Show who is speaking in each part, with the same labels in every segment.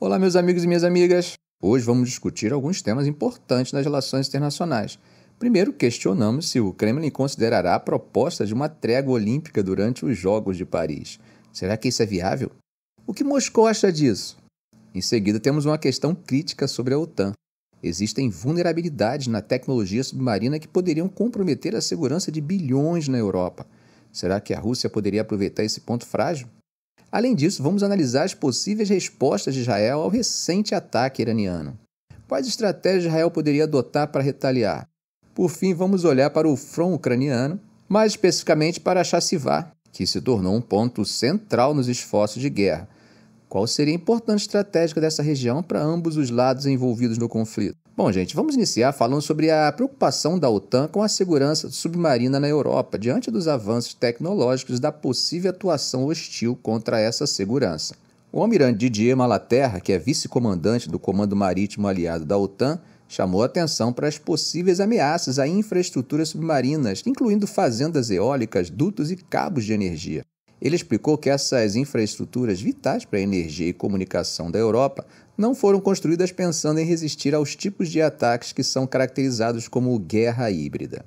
Speaker 1: Olá, meus amigos e minhas amigas! Hoje vamos discutir alguns temas importantes nas relações internacionais. Primeiro, questionamos se o Kremlin considerará a proposta de uma trégua olímpica durante os Jogos de Paris. Será que isso é viável? O que Moscou acha disso? Em seguida, temos uma questão crítica sobre a OTAN. Existem vulnerabilidades na tecnologia submarina que poderiam comprometer a segurança de bilhões na Europa. Será que a Rússia poderia aproveitar esse ponto frágil? Além disso, vamos analisar as possíveis respostas de Israel ao recente ataque iraniano. Quais estratégias Israel poderia adotar para retaliar? Por fim, vamos olhar para o front ucraniano, mais especificamente para Chasiv-Yar, que se tornou um ponto central nos esforços de guerra. Qual seria a importância estratégica dessa região para ambos os lados envolvidos no conflito? Bom, gente, vamos iniciar falando sobre a preocupação da OTAN com a segurança submarina na Europa, diante dos avanços tecnológicos da possível atuação hostil contra essa segurança. O almirante Didier Malaterra, que é vice-comandante do Comando Marítimo Aliado da OTAN, chamou a atenção para as possíveis ameaças a infraestruturas submarinas, incluindo fazendas eólicas, dutos e cabos de energia. Ele explicou que essas infraestruturas vitais para a energia e comunicação da Europa não foram construídas pensando em resistir aos tipos de ataques que são caracterizados como guerra híbrida.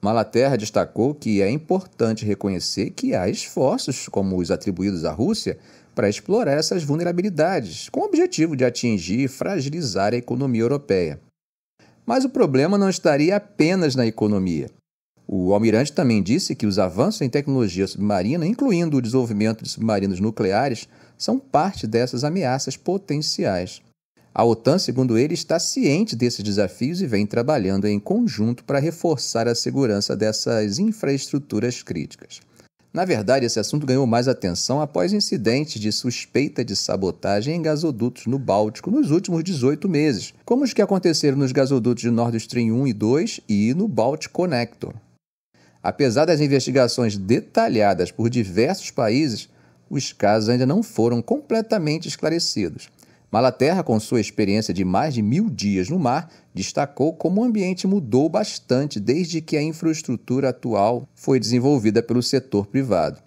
Speaker 1: Malaterra destacou que é importante reconhecer que há esforços, como os atribuídos à Rússia, para explorar essas vulnerabilidades, com o objetivo de atingir e fragilizar a economia europeia. Mas o problema não estaria apenas na economia. O almirante também disse que os avanços em tecnologia submarina, incluindo o desenvolvimento de submarinos nucleares, são parte dessas ameaças potenciais. A OTAN, segundo ele, está ciente desses desafios e vem trabalhando em conjunto para reforçar a segurança dessas infraestruturas críticas. Na verdade, esse assunto ganhou mais atenção após incidentes de suspeita de sabotagem em gasodutos no Báltico nos últimos 18 meses, como os que aconteceram nos gasodutos de Nord Stream 1 e 2 e no Baltic Connector. Apesar das investigações detalhadas por diversos países, os casos ainda não foram completamente esclarecidos. Malaterra, com sua experiência de mais de 1000 dias no mar, destacou como o ambiente mudou bastante desde que a infraestrutura atual foi desenvolvida pelo setor privado.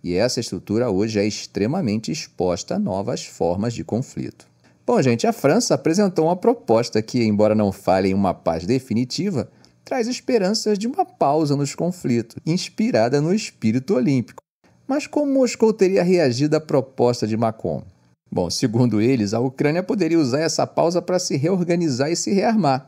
Speaker 1: E essa estrutura hoje é extremamente exposta a novas formas de conflito. Bom, gente, a França apresentou uma proposta que, embora não fale em uma paz definitiva, traz esperanças de uma pausa nos conflitos, inspirada no espírito olímpico. Mas como Moscou teria reagido à proposta de Macron? Bom, segundo eles, a Ucrânia poderia usar essa pausa para se reorganizar e se rearmar.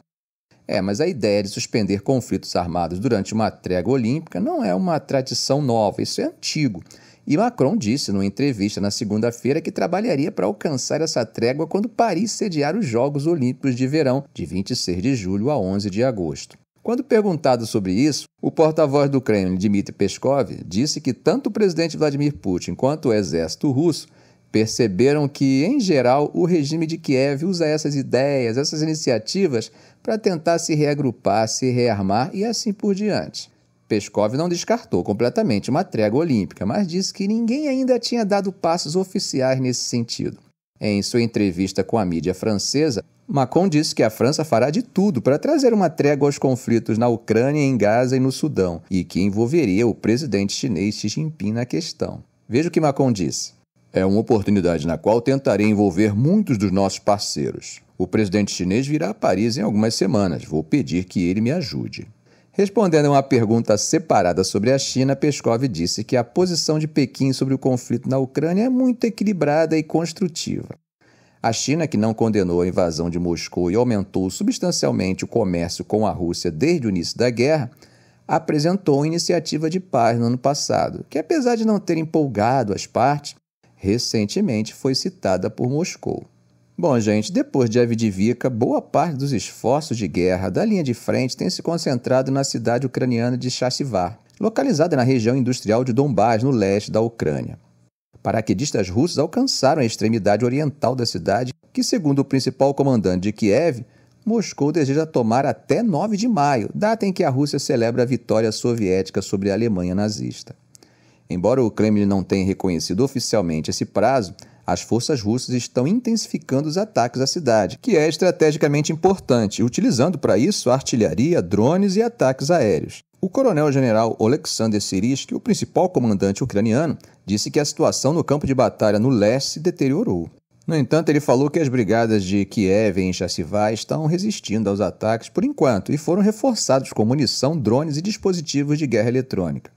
Speaker 1: Mas a ideia de suspender conflitos armados durante uma trégua olímpica não é uma tradição nova, isso é antigo. E Macron disse numa entrevista na segunda-feira que trabalharia para alcançar essa trégua quando Paris sediar os Jogos Olímpicos de Verão, de 26 de julho a 11 de agosto. Quando perguntado sobre isso, o porta-voz do Kremlin, Dmitry Peskov, disse que tanto o presidente Vladimir Putin quanto o exército russo perceberam que, em geral, o regime de Kiev usa essas ideias, essas iniciativas, para tentar se reagrupar, se rearmar e assim por diante. Peskov não descartou completamente uma trégua olímpica, mas disse que ninguém ainda tinha dado passos oficiais nesse sentido. Em sua entrevista com a mídia francesa, Macron disse que a França fará de tudo para trazer uma trégua aos conflitos na Ucrânia, em Gaza e no Sudão, e que envolveria o presidente chinês Xi Jinping na questão. Veja o que Macron disse. É uma oportunidade na qual tentarei envolver muitos dos nossos parceiros. O presidente chinês virá a Paris em algumas semanas. Vou pedir que ele me ajude. Respondendo a uma pergunta separada sobre a China, Peskov disse que a posição de Pequim sobre o conflito na Ucrânia é muito equilibrada e construtiva. A China, que não condenou a invasão de Moscou e aumentou substancialmente o comércio com a Rússia desde o início da guerra, apresentou uma iniciativa de paz no ano passado, que apesar de não ter empolgado as partes, recentemente foi citada por Moscou. Bom, gente, depois de Avdiivka, boa parte dos esforços de guerra da linha de frente tem se concentrado na cidade ucraniana de Chasiv-Yar, localizada na região industrial de Donbás, no leste da Ucrânia. Paraquedistas russos alcançaram a extremidade oriental da cidade, que, segundo o principal comandante de Kiev, Moscou deseja tomar até 9 de maio, data em que a Rússia celebra a vitória soviética sobre a Alemanha nazista. Embora o Kremlin não tenha reconhecido oficialmente esse prazo, as forças russas estão intensificando os ataques à cidade, que é estrategicamente importante, utilizando para isso artilharia, drones e ataques aéreos. O coronel-general Oleksandr Syrskyi, o principal comandante ucraniano, disse que a situação no campo de batalha no leste se deteriorou. No entanto, ele falou que as brigadas de Kiev em Chasiv estão resistindo aos ataques por enquanto e foram reforçados com munição, drones e dispositivos de guerra eletrônica.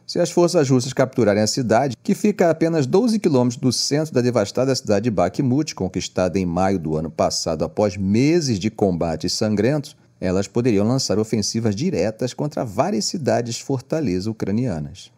Speaker 1: Se as forças russas capturarem a cidade, que fica a apenas 12 quilômetros do centro da devastada cidade de Bakhmut, conquistada em maio do ano passado após meses de combates sangrentos, elas poderiam lançar ofensivas diretas contra várias cidades fortalezas ucranianas.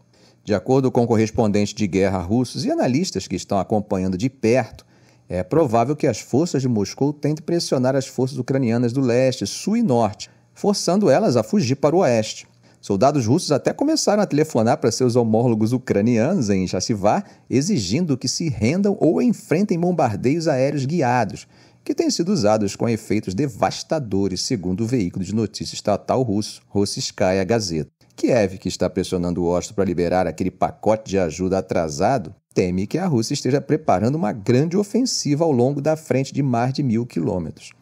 Speaker 1: De acordo com correspondentes de guerra russos e analistas que estão acompanhando de perto, é provável que as forças de Moscou tentem pressionar as forças ucranianas do leste, sul e norte, forçando elas a fugir para o oeste. Soldados russos até começaram a telefonar para seus homólogos ucranianos em Chasiv, exigindo que se rendam ou enfrentem bombardeios aéreos guiados, que têm sido usados com efeitos devastadores, segundo o veículo de notícias estatal russo Rossiyskaya Gazeta. Kiev, que está pressionando Washington para liberar aquele pacote de ajuda atrasado, teme que a Rússia esteja preparando uma grande ofensiva ao longo da frente de mais de 1.000 quilômetros.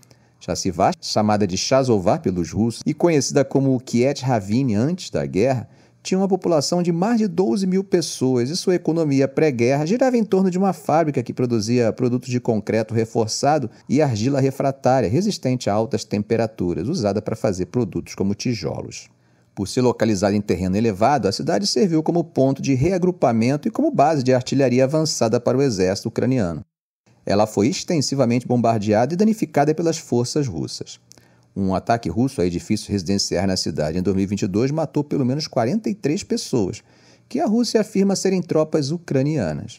Speaker 1: Chasiv, chamada de Chazová pelos russos e conhecida como Kiet Ravine antes da guerra, tinha uma população de mais de 12 mil pessoas e sua economia pré-guerra girava em torno de uma fábrica que produzia produtos de concreto reforçado e argila refratária resistente a altas temperaturas, usada para fazer produtos como tijolos. Por ser localizada em terreno elevado, a cidade serviu como ponto de reagrupamento e como base de artilharia avançada para o exército ucraniano. Ela foi extensivamente bombardeada e danificada pelas forças russas. Um ataque russo a edifícios residenciais na cidade em 2022 matou pelo menos 43 pessoas, que a Rússia afirma serem tropas ucranianas.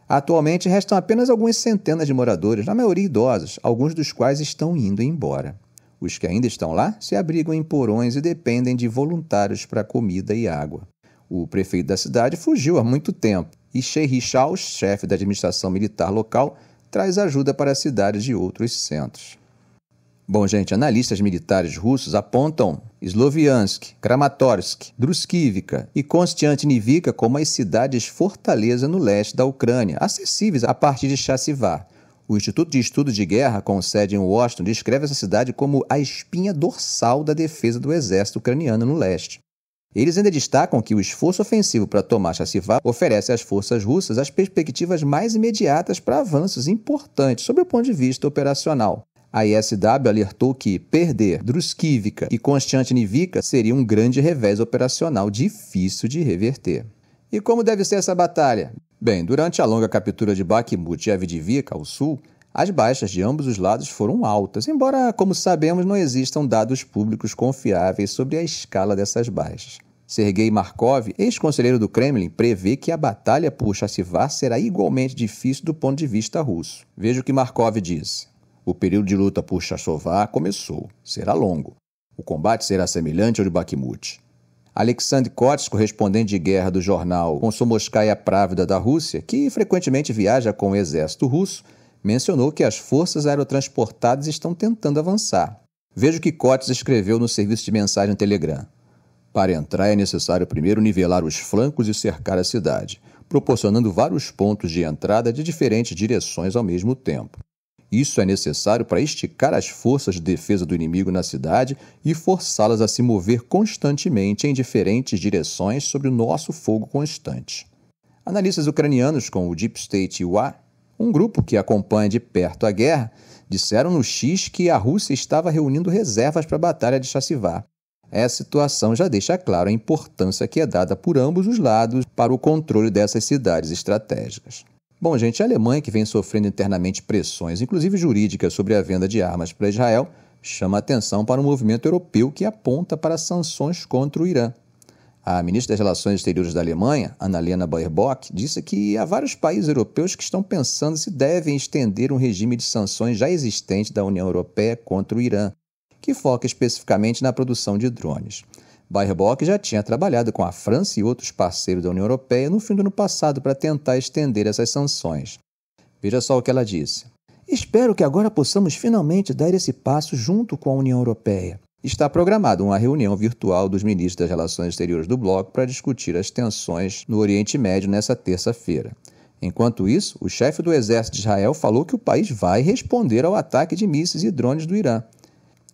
Speaker 1: Atualmente restam apenas algumas centenas de moradores, na maioria idosos, alguns dos quais estão indo embora. Os que ainda estão lá se abrigam em porões e dependem de voluntários para comida e água. O prefeito da cidade fugiu há muito tempo e Shehi Shaus, chefe da administração militar local, traz ajuda para as cidades de outros centros. Bom, gente, analistas militares russos apontam Sloviansk, Kramatorsk, Druskivka e Konstantinivka como as cidades fortaleza no leste da Ucrânia, acessíveis a partir de Chasiv. O Instituto de Estudos de Guerra, com sede em Washington, descreve essa cidade como a espinha dorsal da defesa do exército ucraniano no leste. Eles ainda destacam que o esforço ofensivo para tomar Chasiv oferece às forças russas as perspectivas mais imediatas para avanços importantes sob o ponto de vista operacional. A ISW alertou que perder Druskivka e Konstantinivka seria um grande revés operacional difícil de reverter. E como deve ser essa batalha? Bem, durante a longa captura de Bakhmut e Avdiivka, ao sul, as baixas de ambos os lados foram altas, embora, como sabemos, não existam dados públicos confiáveis sobre a escala dessas baixas. Sergei Markov, ex-conselheiro do Kremlin, prevê que a batalha por Chasiv será igualmente difícil do ponto de vista russo. Veja o que Markov disse. O período de luta por Chasiv começou. Será longo. O combate será semelhante ao de Bakhmut. Alexander Kots, correspondente de guerra do jornal Komsomolskaya Pravda da Rússia, que frequentemente viaja com o exército russo, mencionou que as forças aerotransportadas estão tentando avançar. Veja o que Kots escreveu no serviço de mensagem Telegram. Para entrar é necessário primeiro nivelar os flancos e cercar a cidade, proporcionando vários pontos de entrada de diferentes direções ao mesmo tempo. Isso é necessário para esticar as forças de defesa do inimigo na cidade e forçá-las a se mover constantemente em diferentes direções sob o nosso fogo constante. Analistas ucranianos com o Deep State UA, um grupo que acompanha de perto a guerra, disseram no X que a Rússia estava reunindo reservas para a batalha de Chasiv. Essa situação já deixa claro a importância que é dada por ambos os lados para o controle dessas cidades estratégicas. Bom, gente, a Alemanha, que vem sofrendo internamente pressões, inclusive jurídicas, sobre a venda de armas para Israel, chama atenção para um movimento europeu que aponta para sanções contra o Irã. A ministra das Relações Exteriores da Alemanha, Annalena Baerbock, disse que há vários países europeus que estão pensando se devem estender um regime de sanções já existente da União Europeia contra o Irã, que foca especificamente na produção de drones. Baerbock já tinha trabalhado com a França e outros parceiros da União Europeia no fim do ano passado para tentar estender essas sanções. Veja só o que ela disse. Espero que agora possamos finalmente dar esse passo junto com a União Europeia. Está programada uma reunião virtual dos ministros das Relações Exteriores do bloco para discutir as tensões no Oriente Médio nesta terça-feira. Enquanto isso, o chefe do exército de Israel falou que o país vai responder ao ataque de mísseis e drones do Irã.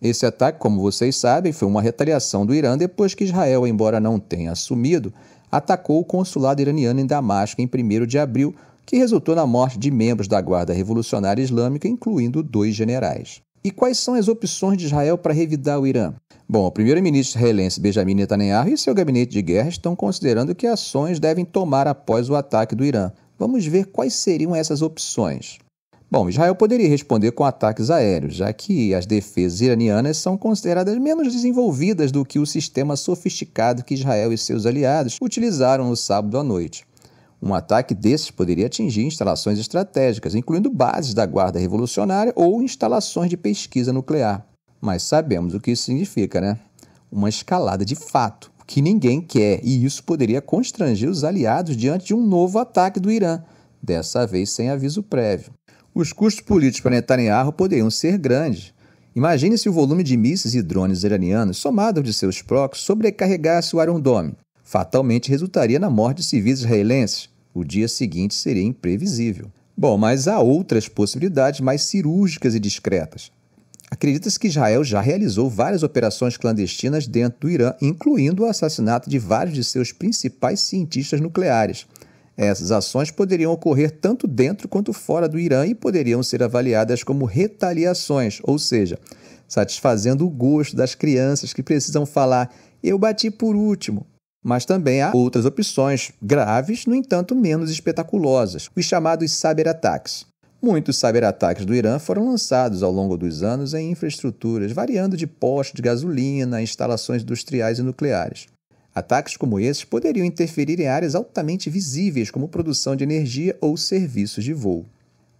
Speaker 1: Esse ataque, como vocês sabem, foi uma retaliação do Irã depois que Israel, embora não tenha assumido, atacou o consulado iraniano em Damasco em 1º de abril, que resultou na morte de membros da Guarda Revolucionária Islâmica, incluindo 2 generais. E quais são as opções de Israel para revidar o Irã? Bom, o primeiro-ministro israelense Benjamin Netanyahu e seu gabinete de guerra estão considerando que ações devem tomar após o ataque do Irã. Vamos ver quais seriam essas opções. Bom, Israel poderia responder com ataques aéreos, já que as defesas iranianas são consideradas menos desenvolvidas do que o sistema sofisticado que Israel e seus aliados utilizaram no sábado à noite. Um ataque desses poderia atingir instalações estratégicas, incluindo bases da Guarda Revolucionária ou instalações de pesquisa nuclear. Mas sabemos o que isso significa, né? Uma escalada de fato, o que ninguém quer, e isso poderia constranger os aliados diante de um novo ataque do Irã, dessa vez sem aviso prévio. Os custos políticos para Netanyahu poderiam ser grandes. Imagine se o volume de mísseis e drones iranianos, somado ao de seus proxies, sobrecarregasse o Iron Dome. Fatalmente resultaria na morte de civis israelenses. O dia seguinte seria imprevisível. Bom, mas há outras possibilidades mais cirúrgicas e discretas. Acredita-se que Israel já realizou várias operações clandestinas dentro do Irã, incluindo o assassinato de vários de seus principais cientistas nucleares. Essas ações poderiam ocorrer tanto dentro quanto fora do Irã e poderiam ser avaliadas como retaliações, ou seja, satisfazendo o gosto das crianças que precisam falar "eu bati por último". Mas também há outras opções, graves, no entanto menos espetaculosas, os chamados cyberataques. Muitos cyberataques do Irã foram lançados ao longo dos anos em infraestruturas, variando de postos de gasolina a instalações industriais e nucleares. Ataques como esses poderiam interferir em áreas altamente visíveis, como produção de energia ou serviços de voo.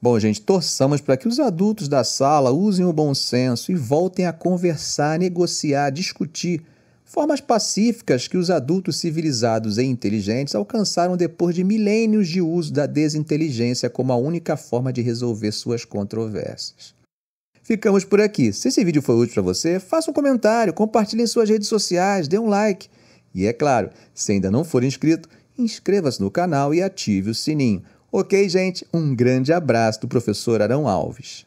Speaker 1: Bom, gente, torçamos para que os adultos da sala usem o bom senso e voltem a conversar, negociar, discutir, formas pacíficas que os adultos civilizados e inteligentes alcançaram depois de milênios de uso da desinteligência como a única forma de resolver suas controvérsias. Ficamos por aqui. Se esse vídeo foi útil para você, faça um comentário, compartilhe em suas redes sociais, dê um like. E é claro, se ainda não for inscrito, inscreva-se no canal e ative o sininho. Ok, gente? Um grande abraço do professor Arão Alves.